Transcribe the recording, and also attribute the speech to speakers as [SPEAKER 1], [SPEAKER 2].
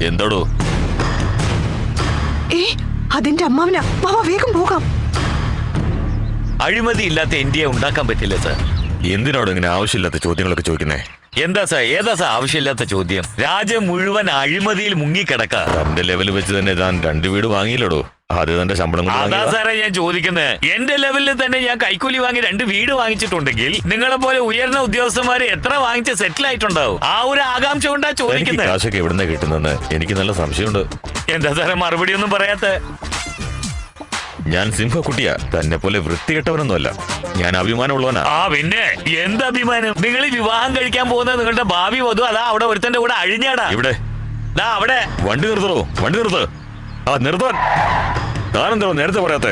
[SPEAKER 1] എന്തോടോ?
[SPEAKER 2] അതിന്റെ അമ്മാവനാ. വേഗം പോകാം.
[SPEAKER 1] അഴിമതി ഇല്ലാത്ത ഇന്ത്യ ഉണ്ടാക്കാൻ പറ്റില്ല സാർ.
[SPEAKER 3] എന്തിനോട് ഇങ്ങനെ ആവശ്യമില്ലാത്ത ചോദ്യങ്ങളൊക്കെ ചോദിക്കുന്നേ?
[SPEAKER 1] എന്താ സാർ, ഏതാ സാർ ആവശ്യമില്ലാത്ത ചോദ്യം? രാജ്യം മുഴുവൻ അഴിമതിയിൽ മുങ്ങിക്കിടക്ക.
[SPEAKER 3] തന്റെ ലെവൽ വെച്ച് തന്നെ താൻ 2 വീട് വാങ്ങിയില്ലടോ. അത് തന്റെ ശമ്പളം.
[SPEAKER 1] അതാ സാറേ ഞാൻ ചോദിക്കുന്നത്. എന്റെ ലെവലിൽ തന്നെ ഞാൻ കൈക്കൂലി വാങ്ങി 2 വീട് വാങ്ങിച്ചിട്ടുണ്ടെങ്കിൽ നിങ്ങളെ പോലെ ഉയർന്ന ഉദ്യോഗസ്ഥന്മാര് എത്ര വാങ്ങിച്ച് സെറ്റിൽ ആയിട്ടുണ്ടാവും? ആ ഒരു ആകാംക്ഷ കൊണ്ടാ ചോദിക്കുന്നത്.
[SPEAKER 3] കാശൊക്കെ എവിടുന്ന കിട്ടുന്നെന്ന് എനിക്ക് നല്ല സംശയമുണ്ട്.
[SPEAKER 1] എന്താ സാറേ മറുപടി ഒന്നും പറയാത്ത?
[SPEAKER 3] ഞാൻ സിംഹക്കുട്ടിയാ, തന്നെ പോലെ വൃത്തികെട്ടവനൊന്നുമല്ല. ഞാൻ അഭിമാനമുള്ളവനാ.
[SPEAKER 1] ആ പിന്നെ എന്ത് അഭിമാനം? നിങ്ങൾ ഈ വിവാഹം കഴിക്കാൻ പോകുന്നത് നിങ്ങളുടെ ഭാവി വധു അതാ അവിടെ ഒരുത്തന്റെ കൂടെ അഴിഞ്ഞാടാ.
[SPEAKER 3] ഇവിടെ
[SPEAKER 1] അവിടെ
[SPEAKER 3] വണ്ടി നിർത്തണോ? വണ്ടി നിർത്ത്. നിർത്താൻ താനെന്തോ നേരത്തെ പറയാത്തെ?